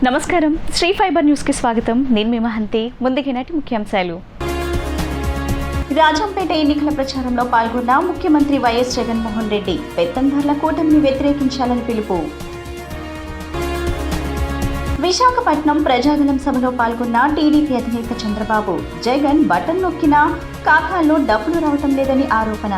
నమస్కారం, Shri fibre news కి స్వాగతం. నేను మీ మహంతి. ముందుకి నాటి ముఖ్యాంశాలు. రాజంపేట ఎన్నికల ప్రచారంలో పాల్గొన్న ముఖ్యమంత్రి వైఎస్ జగన్మోహన్ రెడ్డి పెత్తందార్ల కూటమిని వ్యతిరేకించాలని పిలుపు. విశాఖపట్నం ప్రజాగలం సభలో పాల్గొన్న టీడీపీ అధినేత చంద్రబాబు, జగన్ బటన్ నొక్కినా ఖాతాల్లో డబ్బులు రావటం లేదని ఆరోపణ.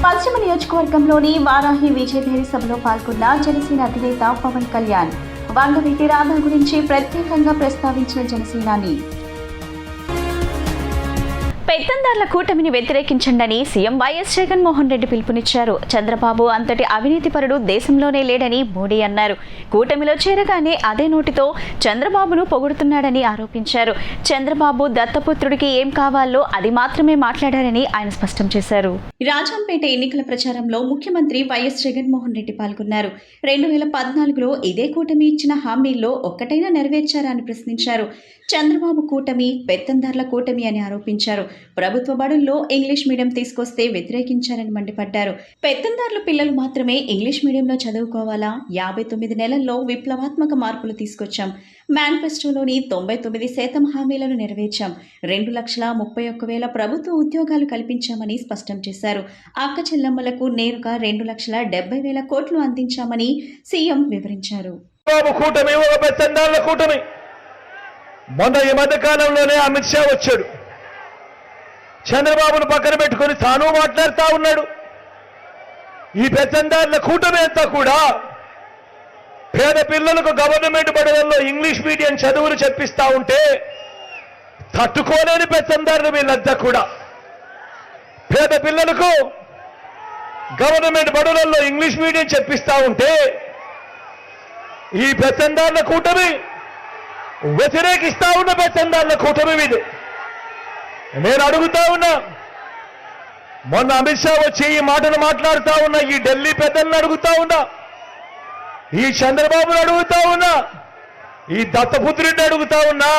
పశ్చిమ నియోజకవర్గంలోని వారాహి విజయభేరి సభలో పాల్గొన్న జనసేన అధినేత పవన్ కళ్యాణ్, వంగవీటి రాధా గురించి ప్రత్యేకంగా ప్రస్తావించిన జనసేనాని. పెత్తందార్ల కూటమిని వ్యతిరేకించండని సీఎం వైఎస్ జగన్మోహన్ రెడ్డి పిలుపునిచ్చారు. చంద్రబాబు అంతటి అవినీతిపరుడు దేశంలోనే లేడని మోడీ అన్నారు. కూటమిలో చేరగానే అదే నోటితో చంద్రబాబును పొగుడుతున్నాడని ఆరోపించారు. చంద్రబాబు దత్తపుత్రుడికి ఏం కావాలో అది మాత్రమే మాట్లాడారని ఆయన స్పష్టం చేశారు. రాజంపేట ఎన్నికల ప్రచారంలో ముఖ్యమంత్రి వైఎస్ జగన్మోహన్ రెడ్డి పాల్గొన్నారు. 2014లో ఇదే కూటమి ఇచ్చిన హామీల్లో ఒక్కటైనా నెరవేర్చారా అని ప్రశ్నించారు. చంద్రబాబు కూటమి పెత్తందార్ల కూటమి అని ఆరోపించారు. ప్రభుత్వ బడుల్లో ఇంగ్లీష్ మీడియం తీసుకొస్తే వ్యతిరేకించారని మండిపడ్డారు. పెత్తందార్ల పిల్లలు మాత్రమే ఇంగ్లీష్ మీడియంలో చదువుకోవాలా? 59 నెలల్లో విప్లవాత్మక మార్పులు తీసుకొచ్చాం. మేనిఫెస్టోలోని 99% హామీలను నెరవేర్చాం. 2,31,000 ప్రభుత్వ ఉద్యోగాలు కల్పించామని స్పష్టం చేశారు. అక్క చెల్లమ్మలకు నేరుగా 2,70,000 కోట్లు అందించామని సీఎం వివరించారు. మొన్న ఈ మధ్య కాలంలోనే అమిత్ షా వచ్చాడు. చంద్రబాబును పక్కన పెట్టుకుని తాను మాట్లాడుతూ ఉన్నాడు. ఈ పెత్తందారుల కూటమి అంతా కూడా పేద పిల్లలకు గవర్నమెంట్ బడులలో ఇంగ్లీష్ మీడియం చదువులు చెప్పిస్తా ఉంటే తట్టుకోలేని పెత్తందారులు వీళ్ళంతా కూడా. పేద పిల్లలకు గవర్నమెంట్ బడులలో ఇంగ్లీష్ మీడియం చెప్పిస్తా ఉంటే ఈ పెత్తందారుల కూటమి వ్యతిరేకిస్తా ఉన్న పెత్తందారుల కూటమి మీద నేను అడుగుతా ఉన్నా. మొన్న అమిత్ షా వచ్చి ఈ మాటను మాట్లాడుతా ఉన్నా. ఈ ఢిల్లీ పెద్దలను అడుగుతా ఉన్నా, ఈ చంద్రబాబును అడుగుతా ఉన్నా, ఈ దత్తపుత్రుడిని అడుగుతా ఉన్నా,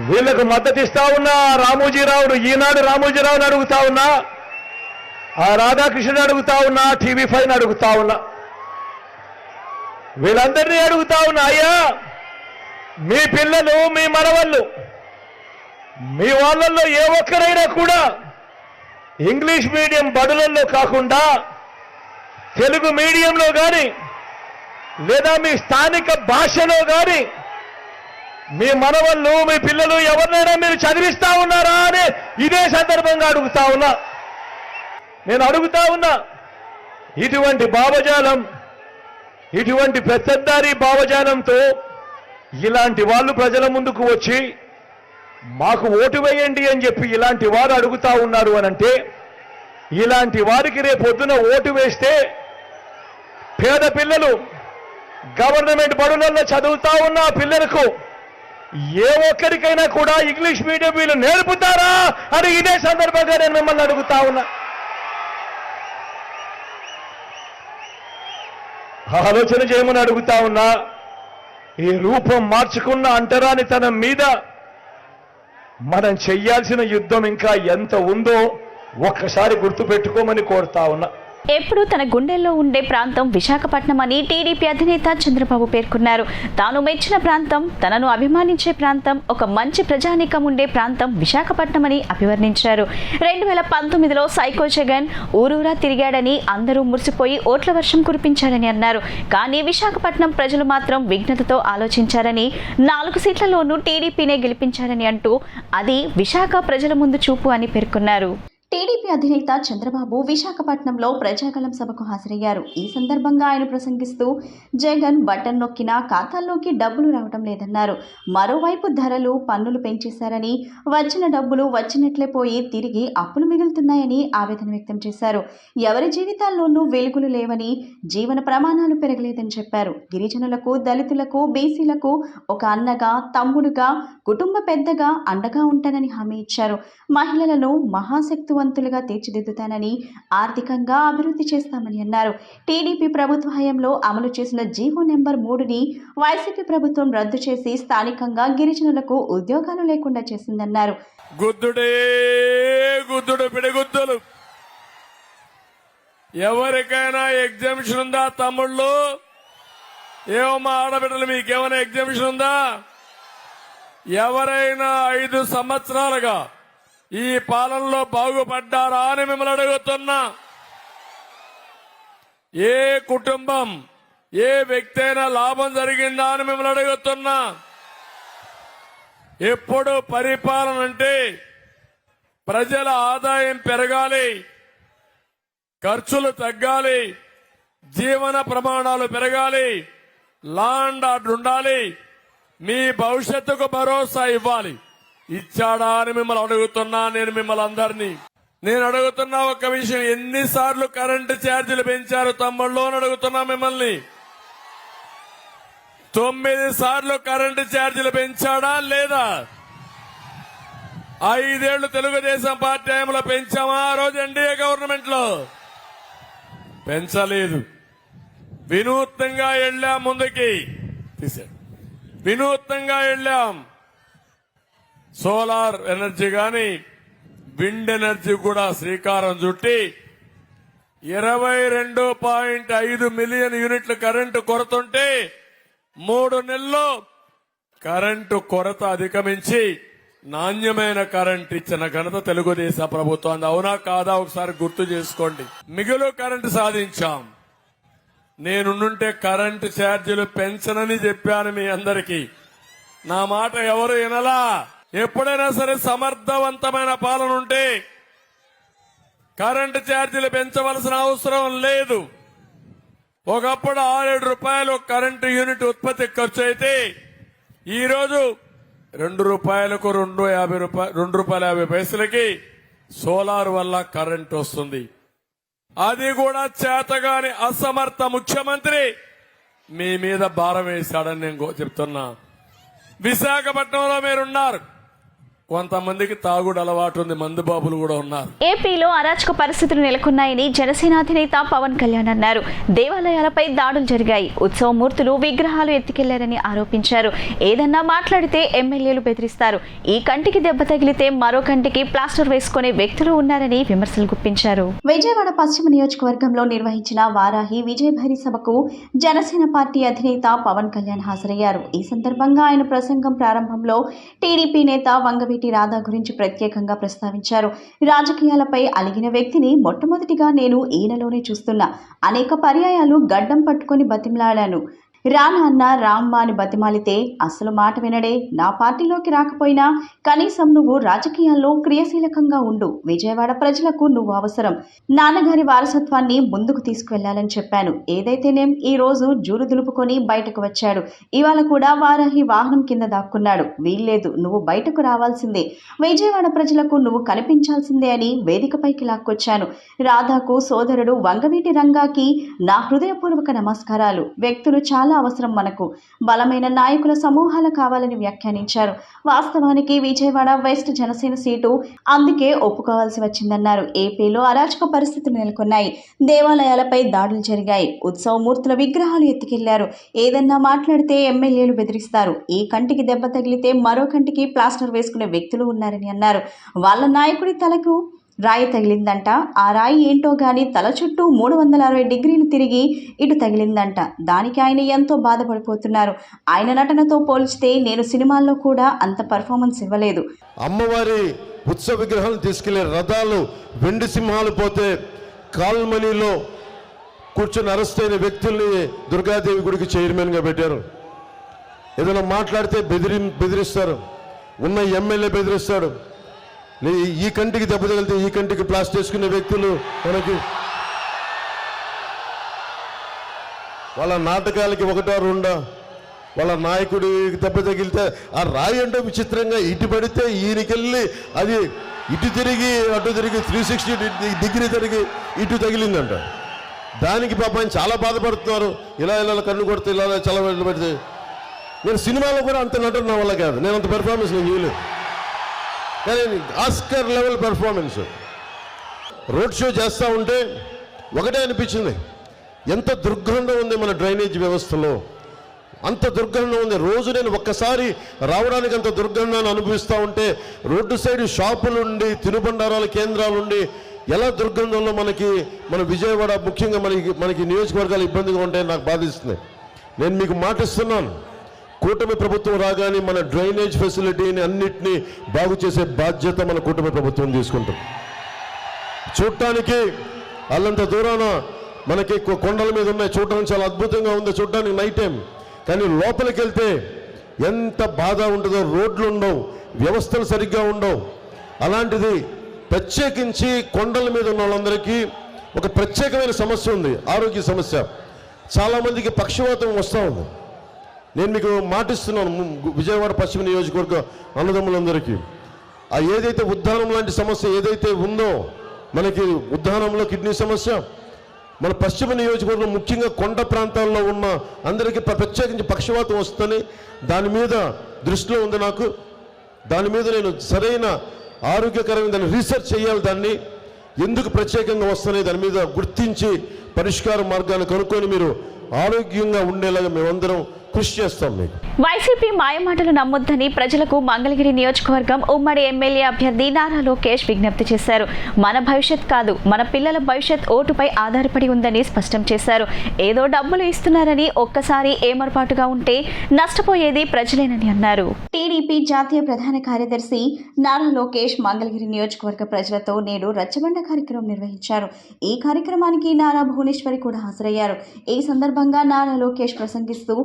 వీళ్లకు మద్దతు ఇస్తా ఉన్నా. రామోజీరావును, ఈనాడు రామోజీరావుని అడుగుతా ఉన్నా, ఆ రాధాకృష్ణని అడుగుతా ఉన్నా, TV5 అడుగుతా ఉన్నా, వీళ్ళందరినీ అడుగుతా ఉన్నా. అయ్యా, మీ పిల్లలు, మీ మనవళ్ళు, మీ వాళ్ళల్లో ఏ ఒక్కరైనా కూడా ఇంగ్లీష్ మీడియం బడులలో కాకుండా తెలుగు మీడియంలో కానీ లేదా మీ స్థానిక భాషలో కానీ మీ మనవళ్ళు, మీ పిల్లలు ఎవరినైనా మీరు చదివిస్తా ఉన్నారా అని ఇదే సందర్భంగా అడుగుతా ఉన్నా. నేను అడుగుతా ఉన్నా, ఇటువంటి భావజాలం, ఇటువంటి పెత్తందారీ భావజాలంతో ఇలాంటి వాళ్ళు ప్రజల ముందుకు వచ్చి మాకు ఓటు వేయండి అని చెప్పి ఇలాంటి వారు అడుగుతా ఉన్నారు అనంటే, ఇలాంటి వారికి రేపొద్దున ఓటు వేస్తే పేద పిల్లలు గవర్నమెంట్ బడులలో చదువుతా ఉన్న పిల్లలకు ఏ ఒక్కరికైనా కూడా ఇంగ్లీష్ మీడియం వీళ్ళు నేర్పుతారా అని ఇదే సందర్భంగా నేను మిమ్మల్ని అడుగుతా ఉన్నా. ఆలోచన చేయమని అడుగుతా ఉన్నా. ఈ రూపం మార్చుకున్న అంటరానితనం మీద మనం చెయ్యాల్సిన యుద్ధం ఇంకా ఎంత ఉందో ఒక్కసారి గుర్తుపెట్టుకోమని కోరుతా ఉన్నా. ఎప్పుడు తన గుండెల్లో ఉండే ప్రాంతం విశాఖపట్నం అని టీడీపీ అధినేత చంద్రబాబు పేర్కొన్నారు. తాను మెచ్చిన ప్రాంతం, తనను అభిమానించే ప్రాంతం, ఒక మంచి ప్రజానీకం ఉండే ప్రాంతం విశాఖపట్నం అని అభివర్ణించారు. 2019లో సైకో జగన్ ఊరూరా తిరిగాడని అందరూ మురిసిపోయి ఓట్ల వర్షం కురిపించారని అన్నారు. కానీ విశాఖపట్నం ప్రజలు మాత్రం విఘ్నతతో ఆలోచించారని, 4 సీట్లలోనూ టీడీపీనే గెలిపించారని అంటూ అది విశాఖ ప్రజల ముందు చూపు అని పేర్కొన్నారు. టీడీపీ అధినేత చంద్రబాబు విశాఖపట్నంలో ప్రజాగలం సభకు హాజరయ్యారు. ఈ సందర్భంగా ఆయన ప్రసంగిస్తూ, జగన్ బటన్ నొక్కినా ఖాతాల్లోకి డబ్బులు రావడం లేదన్నారు. మరోవైపు ధరలు, పన్నులు పెంచేశారని, వచ్చిన డబ్బులు వచ్చినట్లే పోయి తిరిగి అప్పులు మిగులుతున్నాయని ఆవేదన వ్యక్తం చేశారు. ఎవరి జీవితాల్లోనూ వెలుగులు లేవని, జీవన ప్రమాణాలు పెరగలేదని చెప్పారు. గిరిజనులకు, దళితులకు, బీసీలకు ఒక అన్నగా, తమ్ముడుగా, కుటుంబ పెద్దగా అండగా ఉంటానని హామీ ఇచ్చారు. మహిళలను మహాశక్తివంతులుగా తీర్చిదిద్దుతానని, ఆర్థికంగా అభివృద్ధి చేస్తామని అన్నారు. టీడీపీ ప్రభుత్వ హయాంలో అమలు చేసిన జీవో నెంబర్ 3ని వైసీపీ ప్రభుత్వం రద్దు చేసి స్థానికంగా గిరిజనులకు ఉద్యోగాలు లేకుండా చేసిందన్నారు. ఎవరికైనా ఎగ్జామిషన్ ఉందా తమ్ముళ్ళు? ఏమమ్మా ఆడబిడ్డలు, మీకేమైనా ఎగ్జిబిషన్ ఉందా? ఎవరైనా 5 సంవత్సరాలుగా ఈ పాలనలో బాగుపడ్డారా అని మిమ్మల్ని అడుగుతున్నా. ఏ కుటుంబం, ఏ వ్యక్తి అయినా లాభం జరిగిందా అని మిమ్మల్ని అడుగుతున్నా. ఎప్పుడు పరిపాలన అంటే ప్రజల ఆదాయం పెరగాలి, ఖర్చులు తగ్గాలి, జీవన ప్రమాణాలు పెరగాలి, లా అండ్ ఆర్డర్ ఉండాలి, మీ భవిష్యత్తుకు భరోసా ఇవ్వాలి. ఇచ్చాడా అని మిమ్మల్ని అడుగుతున్నా. నేను అడుగుతున్నా ఒక విషయం, ఎన్నిసార్లు కరెంటు ఛార్జీలు పెంచారు తమ్ముళ్ళు అని అడుగుతున్నా మిమ్మల్ని. 9 సార్లు కరెంటు ఛార్జీలు పెంచాడా లేదా? 5 ఏళ్లు తెలుగుదేశం పార్టీ హయాంలో పెంచామా? ఆ రోజు ఎన్డీఏ గవర్నమెంట్ లో పెంచలేదు. వినూత్నంగా వెళ్ళాం, ముందుకి తీసాడు. వినూత్నంగా వెళ్ళాం. సోలార్ ఎనర్జీ గాని విండ్ ఎనర్జీ కూడా శ్రీకారం చుట్టి 22.5 మిలియన్ యూనిట్లు కరెంటు కొరతుంటే 3 నెలల్లో కరెంటు కొరత అధిగమించి నాణ్యమైన కరెంట్ ఇచ్చిన ఘనత తెలుగుదేశం ప్రభుత్వం. అవునా కాదా ఒకసారి గుర్తు చేసుకోండి. మిగులు కరెంటు సాధించాం. నేనుంటే కరెంటు ఛార్జీలు పెంచనని చెప్పాను మీ అందరికీ. నా మాట ఎవరు వినలా. ఎప్పుడైనా సరే సమర్థవంతమైన పాలన ఉంటే కరెంటు ఛార్జీలు పెంచవలసిన అవసరం లేదు. ఒకప్పుడు 6-7 రూపాయలు కరెంటు యూనిట్ ఉత్పత్తి ఖర్చు అయితే ఈరోజు ₹2కు ₹2.50 సోలార్ వల్ల కరెంటు వస్తుంది. అది కూడా చేతగాని అసమర్థ ముఖ్యమంత్రి మీ మీద భారం వేశాడని నేను చెప్తున్నా. విశాఖపట్నంలో మీరున్నారు, కొంతమందికి తాగుడు అలవాటు ఉంది, మందుబాబులు కూడా ఉన్నారు. ఏపీలో అరాచక పరిస్థితులు నెలకొన్నాయని జనసేన అధినేత పవన్ కళ్యాణ్ అన్నారు. దేవాలయాలపై దాడులు జరిగాయి, ఉత్సవమూర్తులు విగ్రహాలు ఎత్తుకెళ్లారని ఆరోపించారు. ఏదన్నా మాట్లాడితే ఎమ్మెల్యేలు బెదిరిస్తారు, ఈ కంటికి దెబ్బ తగిలితే మరో కంటికి ప్లాస్టర్ వేసుకునే వ్యక్తులు ఉన్నారని విమర్శలు గుప్పించారు. విజయవాడ పశ్చిమ నియోజకవర్గంలో నిర్వహించిన వారాహి విజయభైరి సభకు జనసేన పార్టీ అధినేత పవన్ కళ్యాణ్ హాజరయ్యారు. ఈ సందర్భంగా ఆయన ప్రసంగం ప్రారంభంలో టీడీపీ నేత వంగవీటి రాధా గురించి ప్రత్యేకంగా ప్రస్తావించారు. రాజకీయాలపై అలిగిన వ్యక్తిని మొట్టమొదటిగా నేను ఈయనలోనే చూస్తున్నా. అనేక పర్యాయాలు గడ్డం పట్టుకొని బతిమలాడాను. రానా అన్న రామ్మ అని బతిమాలితే అసలు మాట వినడే. నా పార్టీలోకి రాకపోయినా కనీసం నువ్వు రాజకీయాల్లో క్రియాశీలకంగా ఉండు. విజయవాడ ప్రజలకు నువ్వు అవసరం. నాన్నగారి వారసత్వాన్ని ముందుకు తీసుకువెళ్లాలని చెప్పాను. ఏదైతేనేం ఈ రోజు జూలు దులుపుకొని బయటకు వచ్చాడు. ఇవాళ కూడా వారాహి వాహనం కింద దాక్కున్నాడు. వీల్లేదు, నువ్వు బయటకు రావాల్సిందే. విజయవాడ ప్రజలకు నువ్వు కనిపించాల్సిందే అని వేదికపైకి లాక్కొచ్చాను. రాధాకు సోదరుడు వంగవీటి రంగాకి నా హృదయపూర్వక నమస్కారాలు. వ్యక్తులు చాలా అవసరం, మనకు బలమైన నాయకుల సమూహాలు కావాలని వ్యాఖ్యానించారు. వాస్తవానికి విజయవాడ వెస్ట్ జనసేన సీటు, అందుకే ఒప్పుకోవాల్సి వచ్చిందన్నారు. ఏపీలో అరాచక పరిస్థితులు నెలకొన్నాయి, దేవాలయాలపై దాడులు జరిగాయి, ఉత్సవమూర్తుల విగ్రహాలు ఎత్తుకెళ్లారు. ఏదన్నా మాట్లాడితే ఎమ్మెల్యేలు బెదిరిస్తారు, ఈ కంటికి దెబ్బ తగిలితే మరో కంటికి ప్లాస్టర్ వేసుకునే వ్యక్తులు ఉన్నారని అన్నారు. వాళ్ళ నాయకుడి తలకు రాయి తగిలిందంట. ఆ రాయి ఏంటో గాని తల చుట్టూ 360 డిగ్రీలు తిరిగి ఇటు తగిలిందంట. దానికి ఆయన ఎంతో బాధపడిపోతున్నారు. ఆయన నటనతో పోల్చితే నేను సినిమాల్లో కూడా అంత పర్ఫార్మెన్స్ ఇవ్వలేదు. అమ్మవారి ఉత్సవ విగ్రహాలను తీసుకెళ్లే రథాలు, వెండి సింహాలు పోతే కాల్మనీలో కూర్చొని అరెస్ట్ అయిన వ్యక్తుల్ని దుర్గాదేవి గుడికి చైర్మన్గా పెట్టారు. ఏదైనా మాట్లాడితే బెదిరిస్తారు. ఉన్న ఎమ్మెల్యే బెదిరిస్తాడు. ఈ కంటికి దెబ్బ తగిలితే ఈ కంటికి ప్లాస్టర్ వేసుకునే వ్యక్తులు మనకి. వాళ్ళ నాటకాలకి 1-2 వాళ్ళ నాయకుడికి దెబ్బ తగిలితే ఆ రాయి అంటే విచిత్రంగా ఇటు పడితే ఈయనకెళ్ళి అది ఇటు తిరిగి అటు తిరిగి 360 డిగ్రీ తిరిగి ఇటు తగిలిందంట. దానికి పాపం చాలా బాధపడుతున్నారు. ఇలా కన్ను కొడితే ఇలా చాలా పెడితే. నేను సినిమాలో కూడా అంత నటన నా వల్ల కాదు, నేను అంత పెర్ఫార్మెన్స్ నేను చేయలేదు. కానీ Oscar level performance. Road show చేస్తూ ఉంటే ఒకటే అనిపించింది, ఎంత దుర్గంధం ఉంది మన డ్రైనేజ్ వ్యవస్థలో, అంత దుర్గంధం ఉంది. రోజు నేను ఒక్కసారి రావడానికి అంత దుర్గంధాన్ని అనుభవిస్తూ ఉంటే రోడ్డు సైడ్ షాపులుండి, తినుబండారాల కేంద్రాలుండి ఎలా దుర్గంధంలో మన విజయవాడ ముఖ్యంగా మనకి నియోజకవర్గాలు ఇబ్బందిగా ఉంటాయని నాకు బాధిస్తుంది. నేను మీకు మాటిస్తున్నాను, కూటమి ప్రభుత్వం రాగానే మన డ్రైనేజ్ ఫెసిలిటీని అన్నిటినీ బాగు చేసే బాధ్యత మన కూటమి ప్రభుత్వం తీసుకుంటుంది. చూడటానికి అల్లంత దూరాన మనకి కొండల మీద ఉన్నాయి, చూడటానికి చాలా అద్భుతంగా ఉంది చూడటానికి నైట్ టైం. కానీ లోపలికి వెళ్తే ఎంత బాధ ఉంటుందో, రోడ్లు ఉండవు, వ్యవస్థలు సరిగ్గా ఉండవు. అలాంటిది ప్రత్యేకించి కొండల మీద ఉన్న వాళ్ళందరికీ ఒక ప్రత్యేకమైన సమస్య ఉంది, ఆరోగ్య సమస్య. చాలామందికి పక్షవాతం వస్తూ ఉంది. నేను మీకు మాటిస్తున్నాను, విజయవాడ పశ్చిమ నియోజకవర్గ అన్నదమ్ములందరికీ ఏదైతే ఉద్దానం లాంటి సమస్య ఏదైతే ఉందో, మనకి ఉద్దానంలో కిడ్నీ సమస్య, మన పశ్చిమ నియోజకవర్గం ముఖ్యంగా కొండ ప్రాంతాల్లో ఉన్న అందరికీ ప్రత్యేకించి పక్షవాతం వస్తుందని దాని మీద దృష్టిలో ఉంది నాకు. దాని మీద నేను సరైన ఆరోగ్యకరమైన దాన్ని రీసెర్చ్ చేయాలి. దాన్ని ఎందుకు ప్రత్యేకంగా వస్తున్నాయి దాని మీద గుర్తించి పరిష్కార మార్గాన్ని కనుక్కొని మీరు ఆరోగ్యంగా ఉండేలాగా మేమందరం కృషి చేస్తాం. మీకు వైసీపీ మాయమాటలు నమ్మొద్దని ప్రజలకు మంగళగిరి నియోజకవర్గం ఉమ్మడి ఎమ్మెల్యే అభ్యర్థి నారా లోకేష్ విజ్ఞప్తి చేశారు. మన భవిష్యత్ కాదు, మన పిల్లల భవిష్యత్ ఓటుపై ఆధారపడి ఉందని స్పష్టం చేశారు. ఏదో డబ్బులు ఇస్తున్నారని ఒక్కసారి ఏమరపాటుగా ఉంటే నష్టపోయేది ప్రజలేనని అన్నారు. టీడీపీ జాతీయ ప్రధాన కార్యదర్శి నారా లోకేష్ మంగళగిరి నియోజకవర్గ ప్రజలతో నేడు రచ్చబండ కార్యక్రమం నిర్వహించారు. ఈ కార్యక్రమానికి నారా భువనేశ్వరి కూడా హాజరయ్యారు. ఈ సందర్భంగా నారా లోకేష్ ప్రసంగిస్తూ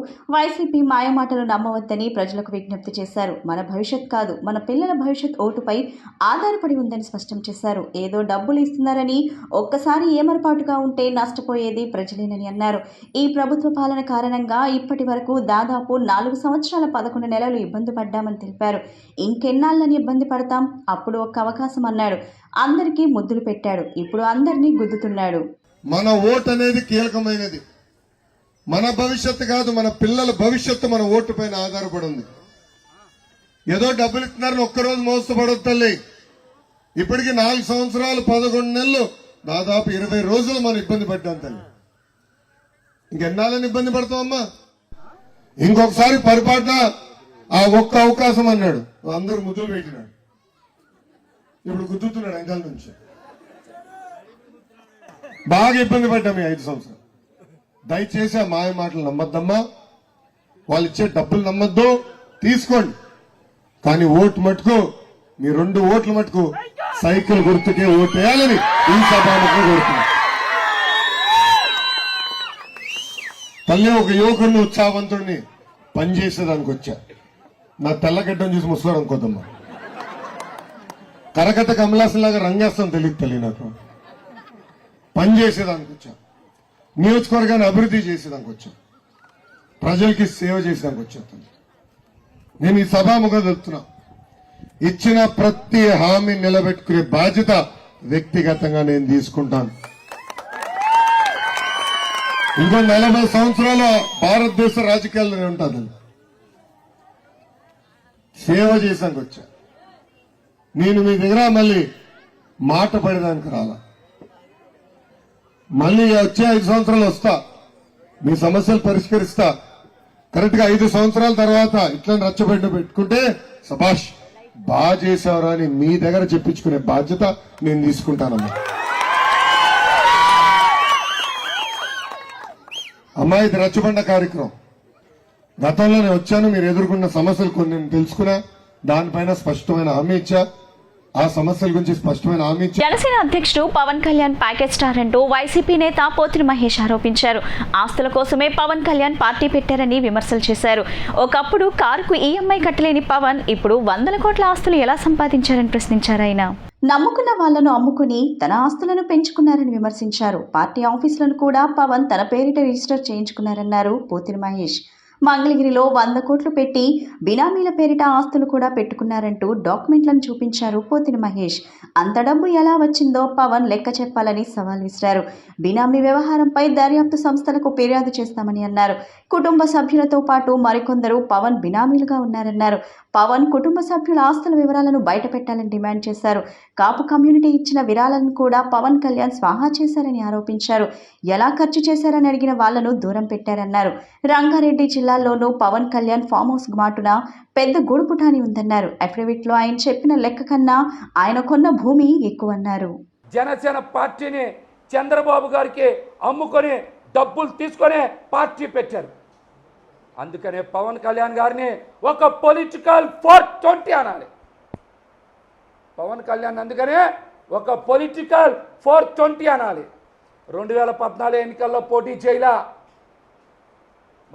వైసీపీ మాయమాటలు నమ్మవద్దని ప్రజలకు విజ్ఞప్తి చేశారు. మన భవిష్యత్ కాదు, మన పిల్లల భవిష్యత్ ఓటుపై ఆధారపడి ఉందని స్పష్టం చేశారు. ఏదో డబ్బులు ఇస్తున్నారని ఒక్కసారి ఏమరపాటుగా ఉంటే నష్టపోయేది ప్రజలేనని అన్నారు. ఈ ప్రభుత్వ పాలన కారణంగా ఇప్పటి వరకు దాదాపు 4 సంవత్సరాల 11 నెలలు ఇబ్బంది పడ్డామని తెలిపారు. ఇంకెన్నాళ్ళని ఇబ్బంది పడతాం, అప్పుడు ఒక్క అవకాశం అన్నాడు. అందరికీ ముద్దులు పెట్టాడు, ఇప్పుడు అందరినీ గుద్దుతున్నాడు. మన ఓటు అనేది కీలకమైనది. మన భవిష్యత్తు కాదు, మన పిల్లల భవిష్యత్తు మన ఓటు పైన ఆధారపడి ఉంది. ఏదో డబ్బులు ఇస్తున్నారని ఒక్కరోజు మోసపడొద్దు తల్లి. ఇప్పటికి 4 సంవత్సరాలు 11 నెలలు దాదాపు 20 రోజులు మనం ఇబ్బంది పడ్డాం తల్లి. ఇంకెన్నాళ్ళని ఇబ్బంది పడతామమ్మా? ఇంకొకసారి పరిపాలన ఆ ఒక్క అవకాశం అన్నాడు, అందరూ ముద్దులు పెట్టినాడు. ఇప్పుడు గుద్దుతున్నాడు వెనకాల నుంచి. బాగా ఇబ్బంది పడ్డాం ఈ 5 సంవత్సరాలు. దయచేసి ఆ మాయ మాటలు నమ్మద్దమ్మా. వాళ్ళు ఇచ్చే డబ్బులు నమ్మద్దు, తీసుకోండి. కానీ ఓటు మటుకు మీ 2 ఓట్ల మటుకు సైకిల్ గుర్తుకే ఓటు వేయాలని ఈ సభాముఖం కోరుతున్నా. తల్లి, ఒక యువకుడిని ఉత్సాహవంతుడిని పనిచేసేదానికి వచ్చా. నా తెల్లగడ్డం చూసి ముసలాడు అనుకోద్దమ్మా. కరకట్ట కమలాసన్ లాగా రంగేస్తాను తెలియదు తల్లి. నాకు పనిచేసేదానికి వచ్చా, నియోజకవర్గాన్ని అభివృద్ధి చేసేదానికి వచ్చా, ప్రజలకి సేవ చేసేదానికి వచ్చా. నేను ఈ సభాముఖం తెలుపుతున్నా, ఇచ్చిన ప్రతి హామీ నిలబెట్టుకునే బాధ్యత వ్యక్తిగతంగా నేను తీసుకుంటాను. ఇంకో 40 సంవత్సరాల భారతదేశ రాజకీయాల్లో ఉంటాను. సేవ చేసానికి వచ్చా. నేను మీ దగ్గర మళ్ళీ మాట పడేదానికి రాలా. మళ్ళీ వచ్చే 5 సంవత్సరాలు వస్తా, మీ సమస్యలు పరిష్కరిస్తా. కరెక్ట్ గా 5 సంవత్సరాల తర్వాత ఇట్లా రచ్చబెట్ట పెట్టుకుంటే సభాష్ బాగా చేసేవారు అని మీ దగ్గర చెప్పించుకునే బాధ్యత నేను తీసుకుంటానమ్మా. అమ్మా, ఇది రచ్చబండ కార్యక్రమం. గతంలో నేను వచ్చాను, మీరు ఎదుర్కొన్న సమస్యలు కొన్ని నేను తెలుసుకున్నా, దానిపైన స్పష్టమైన హామీ ఇచ్చా. ఆ సమస్యల గురించి స్పష్టమైన హామీ ఇచ్చా. జనసేన అధ్యక్షుడు పవన్ కళ్యాణ్ ప్యాకేజ్ స్టార్ అంటూ వైసీపీ నేత పోతిరి మహేష్ ఆరోపించారు. ఆస్తుల కోసమే పవన్ కళ్యాణ్ పార్టీ పెట్టారని విమర్శలు చేశారు. ఒకప్పుడు కారుకు ఈఎంఐ కట్టలేని పవన్ ఇప్పుడు 100 కోట్ల ఆస్తులు ఎలా సంపాదించారని ప్రశ్నించారు. ఆయన నమ్ముకున్న వాళ్లను అమ్ముకుని తన ఆస్తులను పెంచుకున్నారని విమర్శించారు. పార్టీ ఆఫీసులను కూడా పవన్ తన పేరిట రిజిస్టర్ చేయించుకున్నారన్నారు పోతిరి మహేష్. మంగళగిరిలో 100 కోట్లు పెట్టి బినామీల పేరిట ఆస్తులు కూడా పెట్టుకున్నారంటూ డాక్యుమెంట్లను చూపించారు పోతిరి మహేష్. అంత డబ్బు ఎలా వచ్చిందో పవన్ లెక్క చెప్పాలని సవాల్ విసిరారు. బినామీ వ్యవహారంపై దర్యాప్తు సంస్థలకు ఫిర్యాదు చేస్తామని అన్నారు. కుటుంబ సభ్యులతో పాటు మరికొందరు పవన్ బినామీలుగా ఉన్నారన్నారు. పవన్ కుటుంబ సభ్యుల ఆస్తుల వివరాలను బయటపెట్టాలని డిమాండ్ చేశారు. కాపు కమ్యూనిటీ ఇచ్చిన విరాళాలను కూడా పవన్ కళ్యాణ్ స్వాహా చేశారని ఆరోపించారు. ఎలా ఖర్చు చేశారని అడిగిన వాళ్లను దూరం పెట్టారన్నారు. రంగారెడ్డి జిల్లాలోనూ పవన్ కళ్యాణ్ ఫామ్ హౌస్ మాటున పెద్ద గూడుపుటాని ఉందన్నారు. అఫిడవిట్ లో ఆయన చెప్పిన లెక్క కన్నా ఆయన కొన్న భూమి ఎక్కువన్నారు. జనసేన పార్టీని చంద్రబాబు గారికి అమ్ముకొని డబ్బులు తీసుకొని పార్టీ పెట్టారు. అందుకనే పవన్ కళ్యాణ్ గారిని ఒక పొలిటికల్ 420 అనాలి. పవన్ కళ్యాణ్ అందుకనే ఒక పొలిటికల్ 420 అనాలి. 2014 ఎన్నికల్లో పోటీ చేయలా,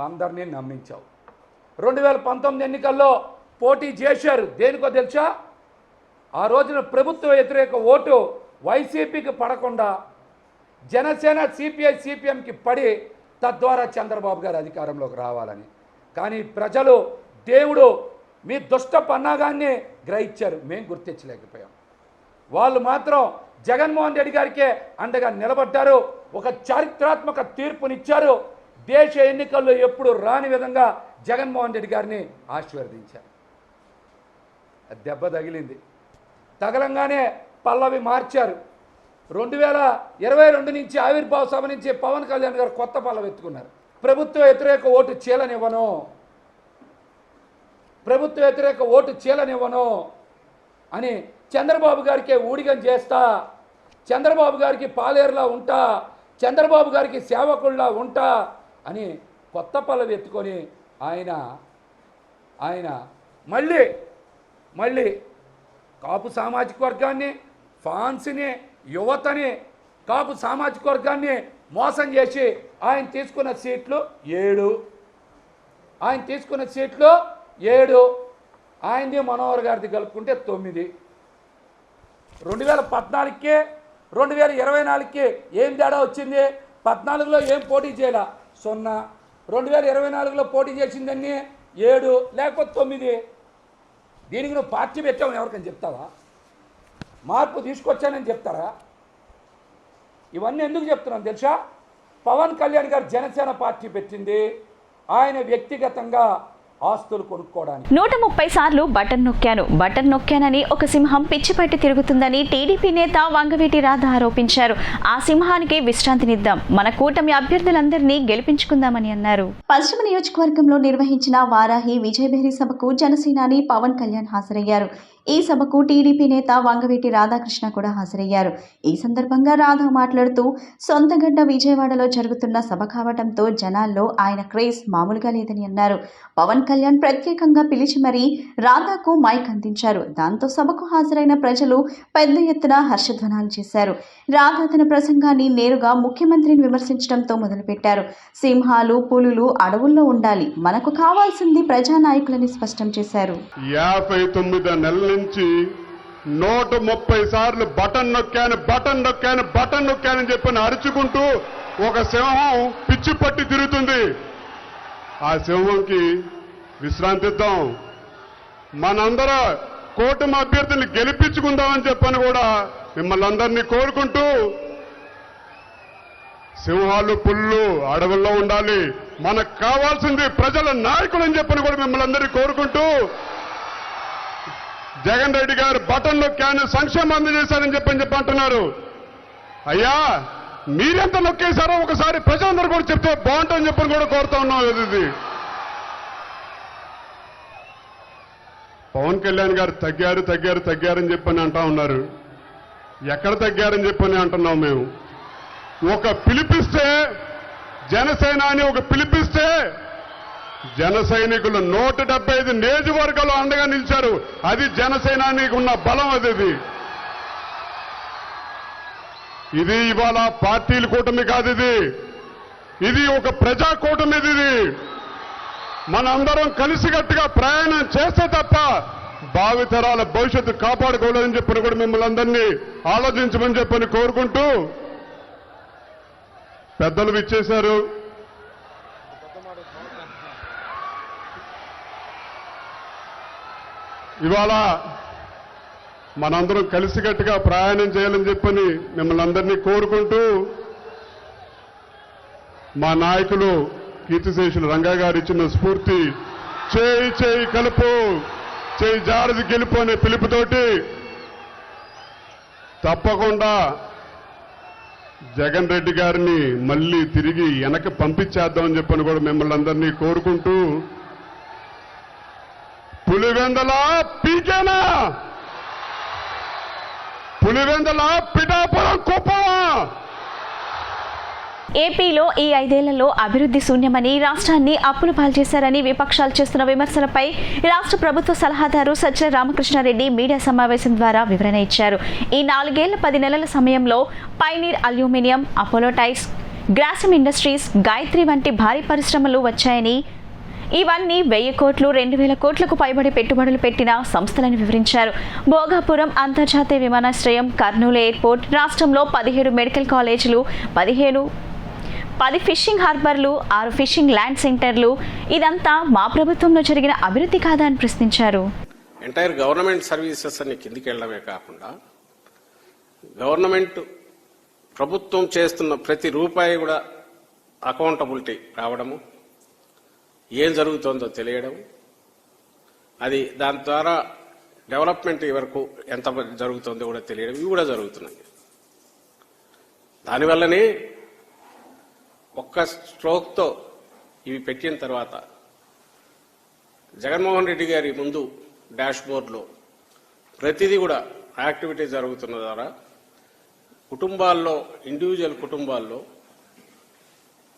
అందరినీ నమ్మించావు. 2019 ఎన్నికల్లో పోటీ చేశారు, దేనికో తెలుసా? ఆ రోజున ప్రభుత్వ వ్యతిరేక ఓటు వైసీపీకి పడకుండా జనసేన సిపిఐ సిపిఎంకి పడి తద్వారా చంద్రబాబు గారు అధికారంలోకి రావాలని. కానీ ప్రజలు దేవుడు మీ దుష్ట పన్నాగాన్ని గ్రహించారు, మేము గుర్తించలేకపోయాం. వాళ్ళు మాత్రం జగన్మోహన్ రెడ్డి గారికే అండగా నిలబడ్డారు, ఒక చారిత్రాత్మక తీర్పునిచ్చారు. దేశ ఎన్నికల్లో ఎప్పుడు రాని విధంగా జగన్మోహన్ రెడ్డి గారిని ఆశీర్వదించారు. దెబ్బ తగిలింది, తగలంగానే పల్లవి మార్చారు. 2022 నుంచి ఆవిర్భావ సభ నుంచి పవన్ కళ్యాణ్ గారు కొత్త పల్లవి ఎత్తుకున్నారు. ప్రభుత్వ వ్యతిరేక ఓటు చీలనివ్వను, ప్రభుత్వ వ్యతిరేక ఓటు చీలనివ్వను అని చంద్రబాబు గారికి ఊడిగం చేస్తా, చంద్రబాబు గారికి పాలేరులా ఉంటా, చంద్రబాబు గారికి సేవకుల్లా ఉంటా అని కొత్త పల్లవి ఎత్తుకొని ఆయన మళ్ళీ కాపు సామాజిక వర్గాన్ని, ఫాన్స్ని, యువతని, కాపు సామాజిక వర్గాన్ని మోసం చేసి ఆయన తీసుకున్న సీట్లు 7, ఆయనది మనోహర్ గారిది కలుపుకుంటే 9. 2014కి 2024కి ఏం తేడా వచ్చింది? 14లో ఏం పోటీ చేయాల 0, 2024లో పోటీ చేసిందన్నీ 7 లేకపోతే 9. దీనికి నువ్వు పార్టీ పెట్టావని ఎవరికని చెప్తావా? మార్పు తీసుకొచ్చానని చెప్తారా? ఇవన్నీ ఎందుకు చెప్తున్నాను తెలుసా? పవన్ కళ్యాణ్ గారు జనసేన పార్టీ పెట్టింది ఆయన వ్యక్తిగతంగా ఆస్తులు కొనుక్కోవడానికి. 130 సార్లు బటన్ నొక్కానని ఒక సింహం పిచ్చిపట్టి తిరుగుతుందని టీడీపీ నేత వంగవీటి రాధ ఆరోపించారు. ఆ సింహానికి విశ్రాంతినిద్దాం, మన కూటమి అభ్యర్థులందరినీ గెలిపించుకుందామని అన్నారు. పశ్చిమ నియోజకవర్గంలో నిర్వహించిన వారాహి విజయభేరి సభకు జనసేనాని పవన్ కళ్యాణ్ హాజరయ్యారు. ఈ సభకు టీడీపీ నేత వంగవీటి రాధాకృష్ణ కూడా హాజరయ్యారు. ఈ సందర్భంగా రాధా మాట్లాడుతూ సొంతగడ్డ విజయవాడలో జరుగుతున్న సభ కావడంతో జనాల్లో ఆయన క్రేజ్ మామూలుగా లేదని అన్నారు. పవన్ కళ్యాణ్ ప్రత్యేకంగా పిలిచి మరీ రాధాకు మైక్ అందించారు. దాంతో సభకు హాజరైన ప్రజలు పెద్ద ఎత్తున హర్షధ్వానాలు చేశారు. రాధా తన ప్రసంగాన్ని నేరుగా ముఖ్యమంత్రిని విమర్శించడంతో మొదలుపెట్టారు. సింహాలు, పులులు అడవుల్లో ఉండాలి, మనకు కావాల్సింది ప్రజానాయకులని స్పష్టం చేశారు. 59 నెలల నుంచి 130 సార్లు బటన్ నొక్కానని చెప్పి అరుచుకుంటూ ఒక సింహం పిచ్చి పట్టి తిరుగుతుంది. ఆ సింహంకి విశ్రాంతి ఇద్దాం, మనందరూ కూటమి అభ్యర్థుల్ని గెలిపించుకుందామని చెప్పని కూడా మిమ్మల్ని అందరినీ కోరుకుంటూ, సింహాలు పుల్లు అడవుల్లో ఉండాలి, మనకు కావాల్సింది ప్రజల నాయకులు అని చెప్పని కూడా మిమ్మల్ని అందరినీ కోరుకుంటూ, జగన్ రెడ్డి గారు బటన్ నొక్కాను సంక్షేమం అందజేశారని చెప్పి అంటున్నారు. అయ్యా మీరెంత నొక్కేశారో ఒకసారి ప్రజలందరూ కూడా చెప్తే బాగుంటుందని చెప్పని కూడా కోరుతా ఉన్నాం. ఇది పవన్ కళ్యాణ్ గారు తగ్గారని చెప్పని అంటా ఉన్నారు. ఎక్కడ తగ్గారని చెప్పని అంటున్నాం మేము. ఒక పిలిపిస్తే జనసేన అని ఒక పిలిపిస్తే జన సైనికులు 175 నియోజకవర్గాలు అండగా నిలిచారు. అది జనసేనానికి ఉన్న బలం. ఇది ఇవాళ పార్టీల కూటమి కాదు, ఇది ఒక ప్రజా కూటమి. ఇది మనందరం కలిసికట్టుగా ప్రయాణం చేస్తే తప్ప భావితరాల భవిష్యత్తు కాపాడుకోలేదని చెప్పని కూడా మిమ్మల్ని అందరినీ ఆలోచించమని చెప్పని కోరుకుంటూ, పెద్దలు విచ్చేశారు. ఇవాళ మనందరం కలిసికట్టుగా ప్రయాణం చేయాలని చెప్పని మిమ్మల్ని అందరినీ కోరుకుంటూ, మా నాయకులు కీర్తిశేషులు రంగా గారు ఇచ్చిన స్ఫూర్తి చేయి కలుపు, చేయి జారది గెలుపు అనే పిలుపుతోటి తప్పకుండా జగన్ రెడ్డి గారిని మళ్ళీ తిరిగి వెనక్కి పంపించేద్దామని చెప్పని కూడా మిమ్మల్ని అందరినీ కోరుకుంటూ, పులివెందల పీకేనా, పులివెందల పిఠాపురం కుప్పమా, ఏపీలో ఈ 5 ఏళ్లలో అభివృద్ధి శూన్యమని, రాష్ట్రాన్ని అప్పుల పాల్చేశారని విపక్షాలు చేస్తున్న విమర్శలపై రాష్ట్ర ప్రభుత్వ సలహాదారు సజ్జల రామకృష్ణారెడ్డి మీడియా సమావేశం ద్వారా వివరణ ఇచ్చారు. ఈ 4 ఏళ్ల 10 నెలల సమయంలో pioneer aluminium, Apollo tyres, Grasim industries, Gayatri వంటి భారీ పరిశ్రమలు వచ్చాయని, ఇవన్నీ 1000 కోట్లు, 2000 కోట్లకు పైబడి పెట్టుబడులు పెట్టిన సంస్థలను వివరించారు. భోగాపురం అంతర్జాతీయ విమానాశ్రయం, కర్నూలు ఎయిర్పోర్ట్, రాష్ట్రంలో 17 మెడికల్ కాలేజీలు, 10 ఫిషింగ్ హార్బర్లు, 6 ఫిషింగ్ ల్యాండ్ సెంటర్లు, ఇదంతా మా ప్రభుత్వంలో జరిగిన అభివృద్ధి కాదా అని ప్రశ్నించారు. ఎంటైర్ గవర్నమెంట్ సర్వీసెస్ అన్ని కిందికి వెళ్ళడమే కాకుండా గవర్నమెంట్ ప్రభుత్వం చేస్తున్న ప్రతి రూపాయి కూడా అకౌంటబిలిటీ రావడము, ఏం జరుగుతుందో తెలియడం, అది దాని ద్వారా డెవలప్మెంట్ వరకు ఎంత జరుగుతుందో కూడా తెలియడం, ఇవి కూడా జరుగుతున్నాయి. దానివల్లనే ఒక్క స్ట్రోక్తో ఇవి పెట్టిన తర్వాత జగన్మోహన్ రెడ్డి గారి ముందు డాష్ బోర్డులో ప్రతిదీ కూడా యాక్టివిటీ జరుగుతున్న ద్వారా కుటుంబాల్లో, ఇండివిజువల్ కుటుంబాల్లో,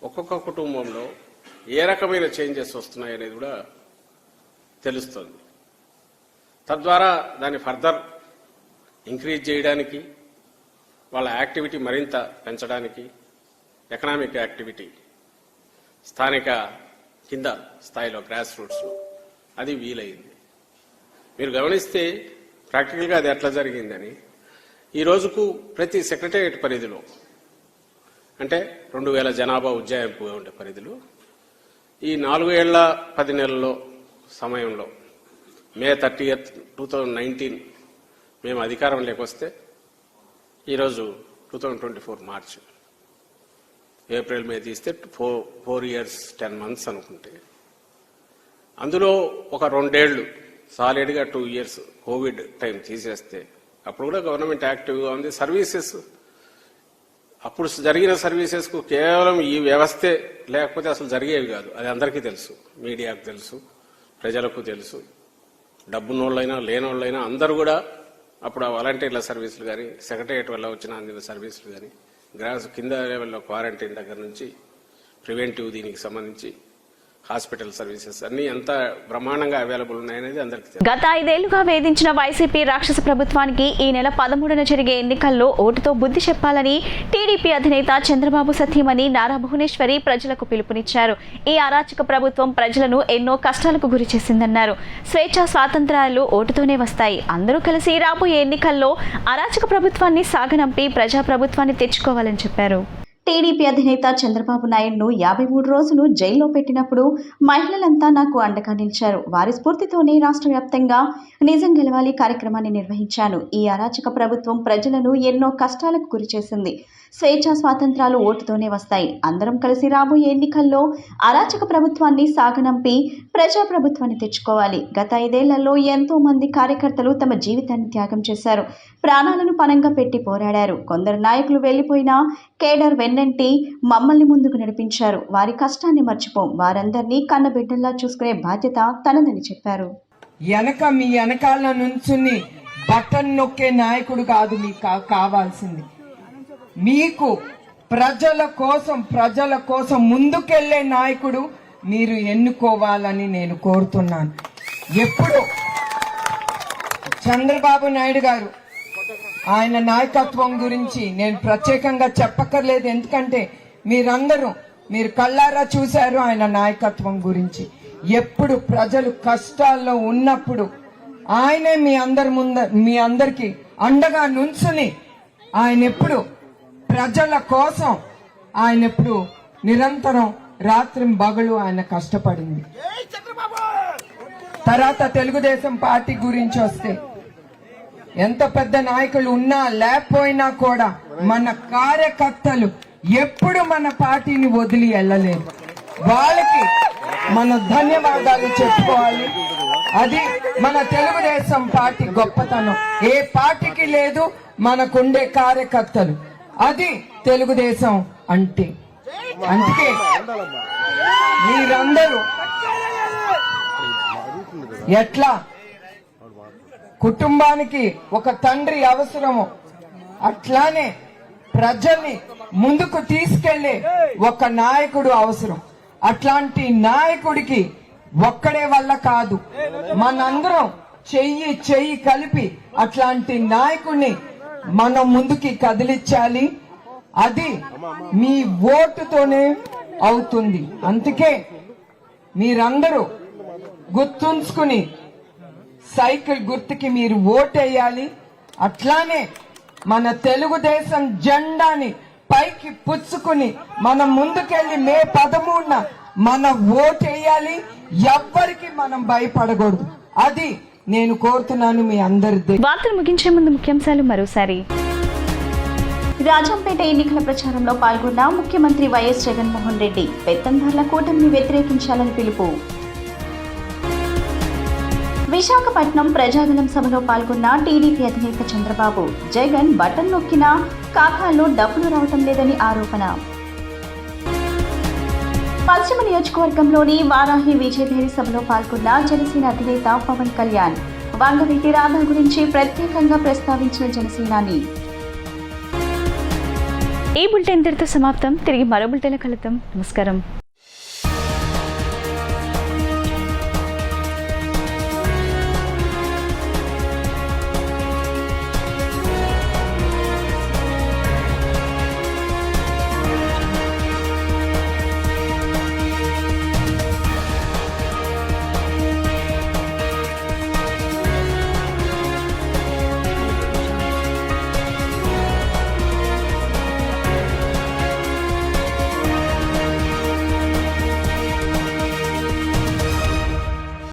ఒక్కొక్క కుటుంబంలో ఏ రకమైన చేంజెస్ వస్తున్నాయనేది కూడా తెలుస్తుంది. తద్వారా దాన్ని ఫర్దర్ ఇంక్రీజ్ చేయడానికి, వాళ్ళ యాక్టివిటీ మరింత పెంచడానికి, ఎకనామిక్ యాక్టివిటీ స్థానిక కింద స్థాయిలో గ్రాస్ రూట్స్లో అది వీలైంది. మీరు గమనిస్తే ప్రాక్టికల్గా అది ఎట్లా జరిగిందని, ఈ రోజుకు ప్రతి సెక్రటేరియట్ పరిధిలో, అంటే 2000 జనాభా ఉజ్జాయింపుగా ఉండే పరిధిలో ఈ 4 ఏళ్ల 10 నెలల్లో సమయంలో మే 30th 2019 మేము అధికారంలోకి వస్తే ఈరోజు 2024 మార్చి, ఏప్రిల్ మే తీస్తే 4 years 10 months అనుకుంటే, అందులో ఒక 2 ఏళ్లు సాలిడ్గా 2 years కోవిడ్ టైం తీసేస్తే అప్పుడు కూడా గవర్నమెంట్ యాక్టివ్గా ఉంది. సర్వీసెస్ అప్పుడు జరిగిన సర్వీసెస్కు కేవలం ఈ వ్యవస్థే లేకపోతే అసలు జరిగేవి కాదు. అది అందరికీ తెలుసు, మీడియాకు తెలుసు, ప్రజలకు తెలుసు. డబ్బున్నోళ్ళైనా లేనోళ్ళైనా అందరూ కూడా అప్పుడు ఆ వాలంటీర్ల సర్వీసులు కానీ, సెక్రటరియట్ వల్ల వచ్చిన అందిన సర్వీసులు కానీ, గ్రాస్ కింద లెవెల్లో క్వారంటైన్ దగ్గర నుంచి ప్రివెంటివ్ దీనికి సంబంధించి హాస్పిటల్ సర్వీసెస్ అన్ని ఎంత బ్రహ్మాండంగా అవైలబుల్ ఉన్నాయనేది అందరికీ తెలుసు. గత 5 ఏళ్లుగా వేధించిన వైసీపీ రాక్షస ప్రభుత్వానికి ఈ నెల 13న జరిగే ఎన్నికల్లో ఓటుతో బుద్ధి చెప్పాలని టీడీపీ అధినేత చంద్రబాబు సతీమణి నారా భువనేశ్వరి ప్రజలకు పిలుపునిచ్చారు. ఈ అరాచక ప్రభుత్వం ప్రజలను ఎన్నో కష్టాలకు గురి చేసిందన్నారు. స్వేచ్ఛ స్వాతంత్ర్యాలు ఓటుతోనే వస్తాయి. అందరూ కలిసి రాబోయే ఎన్నికల్లో అరాచక ప్రభుత్వాన్ని సాగనంపి ప్రజా ప్రభుత్వాన్ని తెచ్చుకోవాలని చెప్పారు. టీడీపీ అధినేత చంద్రబాబు నాయుడును 53 రోజులు జైల్లో పెట్టినప్పుడు మహిళలంతా నాకు అండగా నిలిచారు. వారి స్ఫూర్తితోనే రాష్ట్ర వ్యాప్తంగా నిజం గెలవాలి కార్యక్రమాన్ని నిర్వహించాను. ఈ అరాచక ప్రభుత్వం ప్రజలను ఎన్నో కష్టాలకు గురి చేసింది. స్వేచ్ఛా స్వాతంత్రాలు ఓటుతోనే వస్తాయి. అందరం కలిసి రాబోయే ఎన్నికల్లో అరాచక ప్రభుత్వాన్ని సాగనంపి ప్రజా ప్రభుత్వాన్ని తెచ్చుకోవాలి. గత 5 ఏళ్లలో ఎంతో మంది కార్యకర్తలు తమ జీవితాన్ని త్యాగం చేశారు. ప్రాణాలను పణంగా పెట్టి పోరాడారు. కొందరు నాయకులు వెళ్లిపోయినా కేడర్ వెన్నంటి మమ్మల్ని ముందుకు నడిపించారు. వారి కష్టాన్ని మర్చిపోం. వారందరినీ కన్నబిడ్డల్లా చూసుకునే బాధ్యత తనదని చెప్పారు. మీ వెనకాల నుంచుని బటన్ నొక్కే నాయకుడు కాదు మీకు కావాల్సింది. మీకు ప్రజల కోసం ముందుకెళ్లే నాయకుడు మీరు ఎన్నుకోవాలని నేను కోరుతున్నాను. ఎప్పుడు చంద్రబాబు నాయుడు గారు ఆయన నాయకత్వం గురించి నేను ప్రత్యేకంగా చెప్పక్కర్లేదు. ఎందుకంటే మీరు కళ్ళారా చూశారు ఆయన నాయకత్వం గురించి. ఎప్పుడు ప్రజలు కష్టాల్లో ఉన్నప్పుడు ఆయనే మీ అందరికి అండగా నుంచుని ఆయన ఎప్పుడు ప్రజల కోసం ఆయన ఎప్పుడు నిరంతరం రాత్రింబగలు ఆయన కష్టపడింది. తర్వాత తెలుగుదేశం పార్టీ గురించి వస్తే ఎంత పెద్ద నాయకులు ఉన్నా లేకపోయినా కూడా మన కార్యకర్తలు ఎప్పుడు మన పార్టీని వదిలి వెళ్ళలేదు. వాళ్ళకి మన ధన్యవాదాలు చెప్పుకోవాలి. అది మన తెలుగుదేశం పార్టీ గొప్పతనం. ఏ పార్టీకి లేదు, మనకుండే కార్యకర్తలు. అది తెలుగుదేశం అంటే. అందుకే మీరందరూ ఎట్లా కుటుంబానికి ఒక తండ్రి అవసరమో అట్లానే ప్రజల్ని ముందుకు తీసుకెళ్లే ఒక నాయకుడు అవసరం. అట్లాంటి నాయకుడికి ఒక్కడే వల్ల కాదు, మనందరం చెయ్యి చెయ్యి కలిపి అట్లాంటి నాయకుడిని మనం ముందుకి కదిలించాలి. అది మీ ఓటుతోనే అవుతుంది. అందుకే మీరందరూ గుర్తుంచుకుని సైకిల్ గుర్తుకి మీరు ఓటేయాలి. అట్లానే మన తెలుగుదేశం జెండాని పైకి పుచ్చుకుని మనం ముందుకెళ్లి మే 13న మన ఓటేయాలి. ఎవ్వరికి మనం భయపడకూడదు. అది నేను కోరుతున్నాను మీ అందరి. వార్తలు ముగించే ముందు ముఖ్యాంశాలు మరోసారి. రాజంపేట ఎన్నికల ప్రచారంలో పాల్గొన్న ముఖ్యమంత్రి వైఎస్ జగన్మోహన్ రెడ్డి పెత్తందారుల కూటమిని వ్యతిరేకించాలని పిలుపు. విశాఖపట్నం ప్రజాగలం సభలో పాల్గొన్న టీడీపీ అధినేత చంద్రబాబు, జగన్ బటన్ నొక్కినా ఖాతాల్లో డబ్బులు రావటం లేదని ఆరోపణ. పశ్చిమ నియోజకవర్గంలోని వారాహి విజయభేరి సభలో పాల్గొన్న జనసేన అధినేత పవన్ కళ్యాణ్, వంగవీటి రాధా గురించి ప్రత్యేకంగా ప్రస్తావించిన జనసేనాని. ఈ బులెటిన్ ఇంతటితో సమాప్తం. తిరిగి మరో బులెటిన్లో కలుద్దాం. నమస్కారం.